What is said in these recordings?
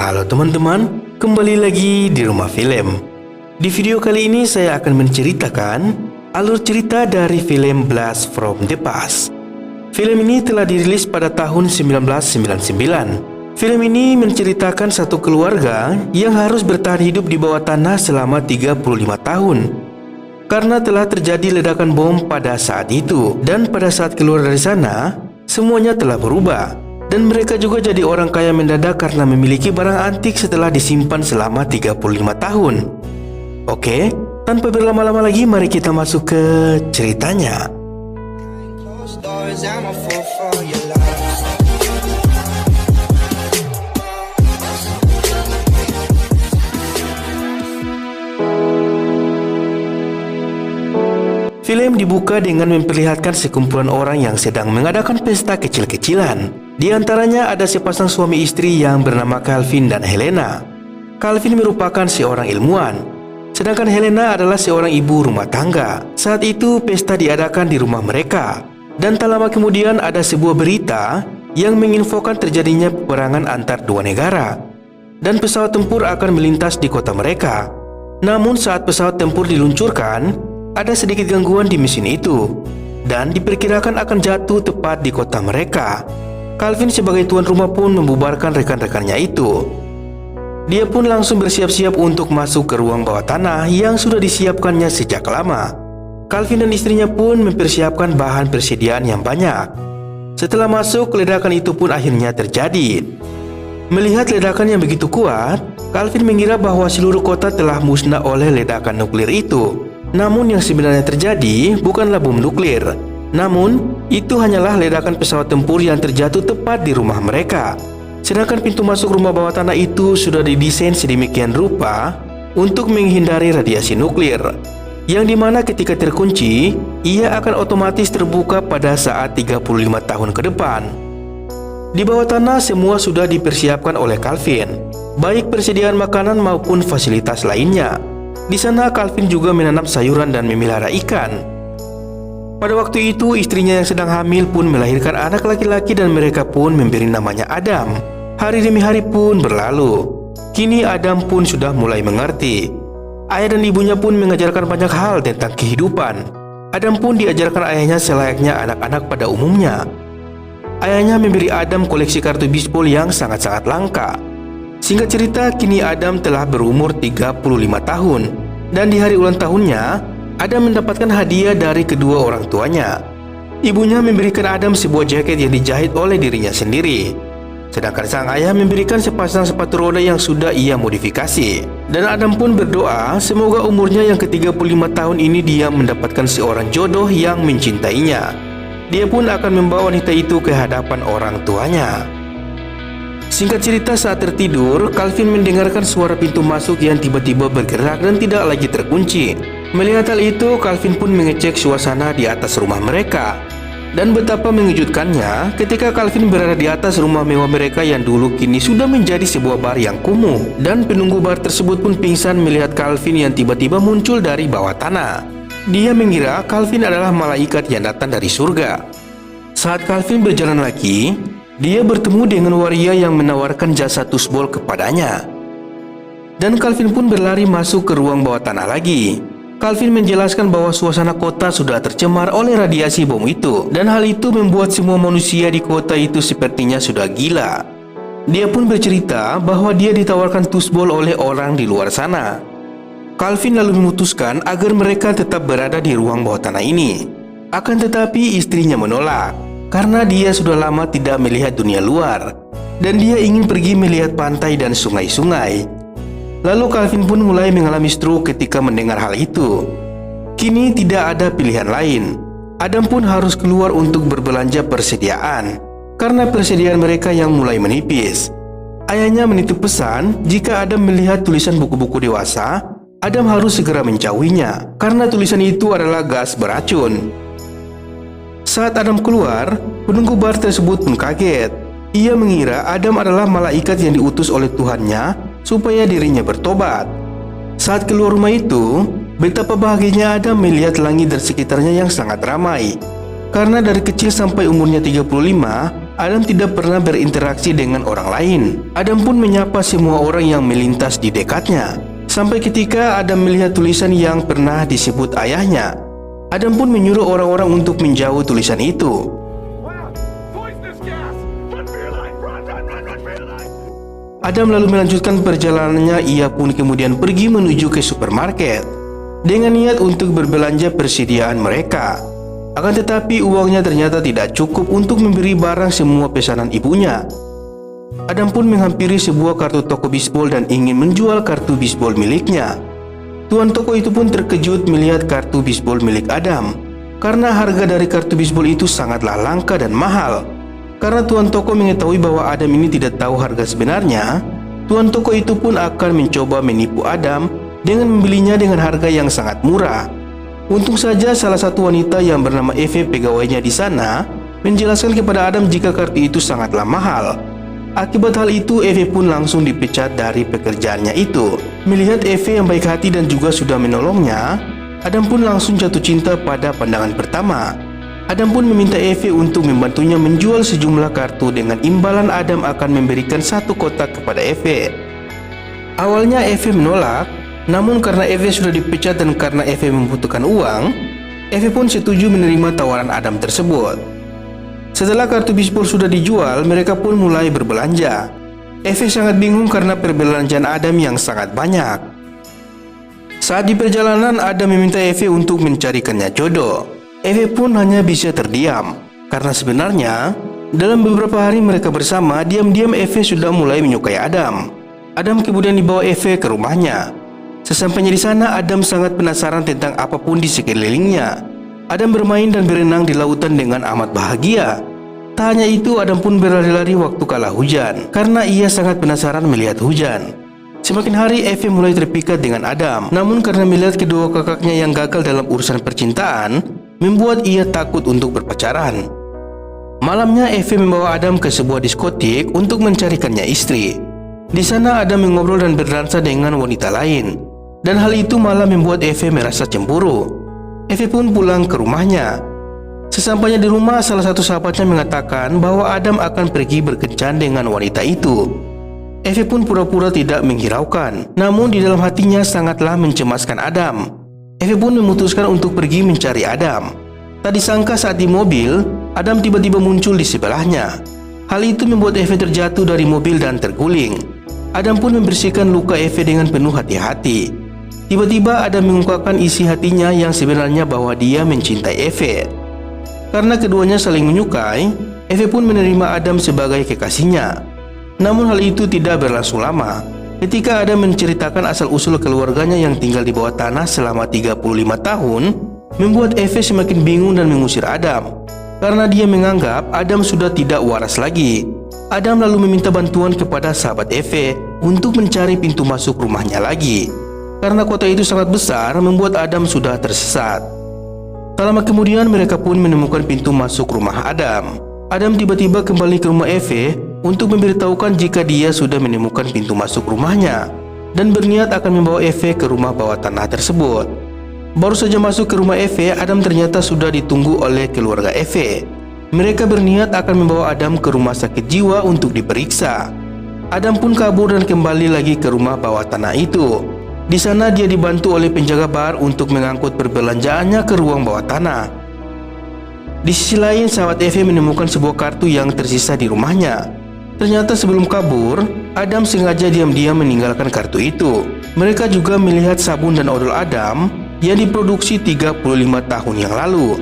Halo teman-teman, kembali lagi di Rumah Film. Di video kali ini saya akan menceritakan alur cerita dari film Blast from the Past. Film ini telah dirilis pada tahun 1999. Film ini menceritakan satu keluarga yang harus bertahan hidup di bawah tanah selama 35 tahun karena telah terjadi ledakan bom pada saat itu. Dan pada saat keluar dari sana, semuanya telah berubah. Dan mereka juga jadi orang kaya mendadak karena memiliki barang antik setelah disimpan selama 35 tahun. Oke, tanpa berlama-lama lagi, mari kita masuk ke ceritanya. Film dibuka dengan memperlihatkan sekumpulan orang yang sedang mengadakan pesta kecil-kecilan. Di antaranya ada sepasang suami istri yang bernama Calvin dan Helena. Calvin merupakan seorang ilmuwan, sedangkan Helena adalah seorang ibu rumah tangga. Saat itu pesta diadakan di rumah mereka, dan tak lama kemudian ada sebuah berita yang menginfokan terjadinya peperangan antar dua negara, dan pesawat tempur akan melintas di kota mereka. Namun saat pesawat tempur diluncurkan, ada sedikit gangguan di mesin itu, dan diperkirakan akan jatuh tepat di kota mereka. Calvin sebagai tuan rumah pun membubarkan rekan-rekannya itu. Dia pun langsung bersiap-siap untuk masuk ke ruang bawah tanah yang sudah disiapkannya sejak lama. Calvin dan istrinya pun mempersiapkan bahan persediaan yang banyak. Setelah masuk, ledakan itu pun akhirnya terjadi. Melihat ledakan yang begitu kuat, Calvin mengira bahwa seluruh kota telah musnah oleh ledakan nuklir itu. Namun yang sebenarnya terjadi bukanlah bom nuklir. Namun, itu hanyalah ledakan pesawat tempur yang terjatuh tepat di rumah mereka. Sedangkan pintu masuk rumah bawah tanah itu sudah didesain sedemikian rupa untuk menghindari radiasi nuklir, yang dimana ketika terkunci, ia akan otomatis terbuka pada saat 35 tahun ke depan. Di bawah tanah semua sudah dipersiapkan oleh Calvin, baik persediaan makanan maupun fasilitas lainnya. Di sana Calvin juga menanam sayuran dan memelihara ikan. Pada waktu itu istrinya yang sedang hamil pun melahirkan anak laki-laki dan mereka pun memberi namanya Adam. Hari demi hari pun berlalu. Kini Adam pun sudah mulai mengerti. Ayah dan ibunya pun mengajarkan banyak hal tentang kehidupan. Adam pun diajarkan ayahnya selayaknya anak-anak pada umumnya. Ayahnya memberi Adam koleksi kartu bisbol yang sangat-sangat langka. Singkat cerita, kini Adam telah berumur 35 tahun. Dan di hari ulang tahunnya, Adam mendapatkan hadiah dari kedua orang tuanya. Ibunya memberikan Adam sebuah jaket yang dijahit oleh dirinya sendiri. Sedangkan sang ayah memberikan sepasang sepatu roda yang sudah ia modifikasi. Dan Adam pun berdoa semoga umurnya yang ke-35 tahun ini dia mendapatkan seorang jodoh yang mencintainya. Dia pun akan membawa wanita itu ke hadapan orang tuanya. Singkat cerita, saat tertidur, Calvin mendengarkan suara pintu masuk yang tiba-tiba bergerak dan tidak lagi terkunci. Melihat hal itu, Calvin pun mengecek suasana di atas rumah mereka. Dan betapa mengejutkannya ketika Calvin berada di atas rumah mewah mereka yang dulu kini sudah menjadi sebuah bar yang kumuh. Dan penunggu bar tersebut pun pingsan melihat Calvin yang tiba-tiba muncul dari bawah tanah. Dia mengira Calvin adalah malaikat yang datang dari surga. Saat Calvin berjalan lagi, dia bertemu dengan waria yang menawarkan jasa tusbol kepadanya. Dan Calvin pun berlari masuk ke ruang bawah tanah lagi. Calvin menjelaskan bahwa suasana kota sudah tercemar oleh radiasi bom itu, dan hal itu membuat semua manusia di kota itu sepertinya sudah gila. Dia pun bercerita bahwa dia ditawarkan tusbol oleh orang di luar sana. Calvin lalu memutuskan agar mereka tetap berada di ruang bawah tanah ini. Akan tetapi istrinya menolak, karena dia sudah lama tidak melihat dunia luar, dan dia ingin pergi melihat pantai dan sungai-sungai. Lalu Calvin pun mulai mengalami stroke ketika mendengar hal itu. Kini tidak ada pilihan lain. Adam pun harus keluar untuk berbelanja persediaan, karena persediaan mereka yang mulai menipis. Ayahnya menitip pesan jika Adam melihat tulisan buku-buku dewasa, Adam harus segera menjauhinya, karena tulisan itu adalah gas beracun. Saat Adam keluar, penunggu bar tersebut pun kaget. Ia mengira Adam adalah malaikat yang diutus oleh Tuhannya supaya dirinya bertobat. Saat keluar rumah itu, betapa bahagianya Adam melihat langit dan sekitarnya yang sangat ramai. Karena dari kecil sampai umurnya 35, Adam tidak pernah berinteraksi dengan orang lain. Adam pun menyapa semua orang yang melintas di dekatnya. Sampai ketika Adam melihat tulisan yang pernah disebut ayahnya. Adam pun menyuruh orang-orang untuk menjauh tulisan itu. Adam lalu melanjutkan perjalanannya. Ia pun kemudian pergi menuju ke supermarket dengan niat untuk berbelanja persediaan mereka. Akan tetapi uangnya ternyata tidak cukup untuk memberi barang semua pesanan ibunya. Adam pun menghampiri sebuah kartu toko bisbol dan ingin menjual kartu bisbol miliknya. Tuan toko itu pun terkejut melihat kartu bisbol milik Adam, karena harga dari kartu bisbol itu sangatlah langka dan mahal. Karena tuan toko mengetahui bahwa Adam ini tidak tahu harga sebenarnya, tuan toko itu pun akan mencoba menipu Adam dengan membelinya dengan harga yang sangat murah. Untung saja salah satu wanita yang bernama Eve, pegawainya di sana, menjelaskan kepada Adam jika kartu itu sangatlah mahal. Akibat hal itu, Eve pun langsung dipecat dari pekerjaannya itu. Melihat Eve yang baik hati dan juga sudah menolongnya, Adam pun langsung jatuh cinta pada pandangan pertama. Adam pun meminta Eve untuk membantunya menjual sejumlah kartu. Dengan imbalan, Adam akan memberikan 1 kotak kepada Eve. Awalnya Eve menolak, namun karena Eve sudah dipecat dan karena Eve membutuhkan uang, Eve pun setuju menerima tawaran Adam tersebut. Setelah kartu bisbol sudah dijual, mereka pun mulai berbelanja. Eve sangat bingung karena perbelanjaan Adam yang sangat banyak. Saat di perjalanan, Adam meminta Eve untuk mencarikannya jodoh. Eve pun hanya bisa terdiam, karena sebenarnya dalam beberapa hari mereka bersama, diam-diam Eve sudah mulai menyukai Adam. Adam kemudian dibawa Eve ke rumahnya. Sesampainya di sana, Adam sangat penasaran tentang apapun di sekelilingnya. Adam bermain dan berenang di lautan dengan amat bahagia. Tak hanya itu, Adam pun berlari-lari waktu kala hujan, karena ia sangat penasaran melihat hujan. Semakin hari, Eve mulai terpikat dengan Adam. Namun karena melihat kedua kakaknya yang gagal dalam urusan percintaan, membuat ia takut untuk berpacaran. Malamnya, Eve membawa Adam ke sebuah diskotik untuk mencarikannya istri. Di sana, Adam mengobrol dan berdansa dengan wanita lain. Dan hal itu malah membuat Eve merasa cemburu. Eve pun pulang ke rumahnya. Sesampainya di rumah, salah satu sahabatnya mengatakan bahwa Adam akan pergi berkencan dengan wanita itu. Eve pun pura-pura tidak menghiraukan, namun di dalam hatinya sangatlah mencemaskan Adam. Eve pun memutuskan untuk pergi mencari Adam. Tak disangka saat di mobil, Adam tiba-tiba muncul di sebelahnya. Hal itu membuat Eve terjatuh dari mobil dan terguling. Adam pun membersihkan luka Eve dengan penuh hati-hati. Tiba-tiba Adam mengungkapkan isi hatinya yang sebenarnya bahwa dia mencintai Eve. Karena keduanya saling menyukai, Eve pun menerima Adam sebagai kekasihnya. Namun hal itu tidak berlangsung lama. Ketika Adam menceritakan asal-usul keluarganya yang tinggal di bawah tanah selama 35 tahun, membuat Eve semakin bingung dan mengusir Adam. Karena dia menganggap Adam sudah tidak waras lagi. Adam lalu meminta bantuan kepada sahabat Eve untuk mencari pintu masuk rumahnya lagi. Karena kota itu sangat besar, membuat Adam sudah tersesat. Tak lama kemudian, mereka pun menemukan pintu masuk rumah Adam. Adam tiba-tiba kembali ke rumah Eve untuk memberitahukan jika dia sudah menemukan pintu masuk rumahnya dan berniat akan membawa Eve ke rumah bawah tanah tersebut. Baru saja masuk ke rumah Eve, Adam ternyata sudah ditunggu oleh keluarga Eve. Mereka berniat akan membawa Adam ke rumah sakit jiwa untuk diperiksa. Adam pun kabur dan kembali lagi ke rumah bawah tanah itu. Di sana dia dibantu oleh penjaga bar untuk mengangkut perbelanjaannya ke ruang bawah tanah. Di sisi lain, sahabat Eve menemukan sebuah kartu yang tersisa di rumahnya. Ternyata sebelum kabur, Adam sengaja diam-diam meninggalkan kartu itu. Mereka juga melihat sabun dan odol Adam yang diproduksi 35 tahun yang lalu.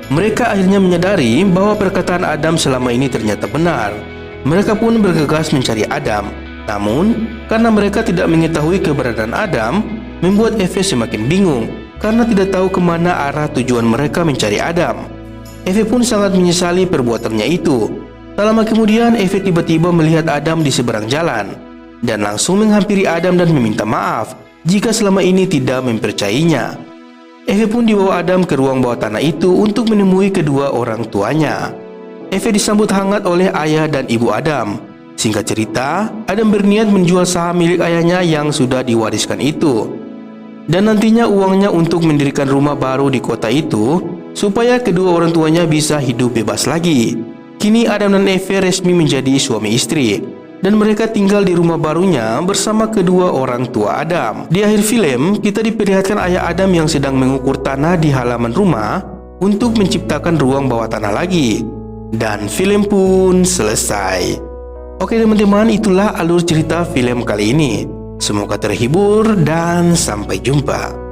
Mereka akhirnya menyadari bahwa perkataan Adam selama ini ternyata benar. Mereka pun bergegas mencari Adam. Namun, karena mereka tidak mengetahui keberadaan Adam, membuat Eve semakin bingung karena tidak tahu kemana arah tujuan mereka mencari Adam. Eve pun sangat menyesali perbuatannya itu. Tak lama kemudian, Eve tiba-tiba melihat Adam di seberang jalan dan langsung menghampiri Adam dan meminta maaf jika selama ini tidak mempercayainya. Eve pun dibawa Adam ke ruang bawah tanah itu untuk menemui kedua orang tuanya. Eve disambut hangat oleh ayah dan ibu Adam. Singkat cerita, Adam berniat menjual saham milik ayahnya yang sudah diwariskan itu, dan nantinya uangnya untuk mendirikan rumah baru di kota itu supaya kedua orang tuanya bisa hidup bebas lagi. Kini Adam dan Eve resmi menjadi suami istri, dan mereka tinggal di rumah barunya bersama kedua orang tua Adam. Di akhir film, kita diperlihatkan ayah Adam yang sedang mengukur tanah di halaman rumah untuk menciptakan ruang bawah tanah lagi. Dan film pun selesai. Oke teman-teman, itulah alur cerita film kali ini. Semoga terhibur dan sampai jumpa.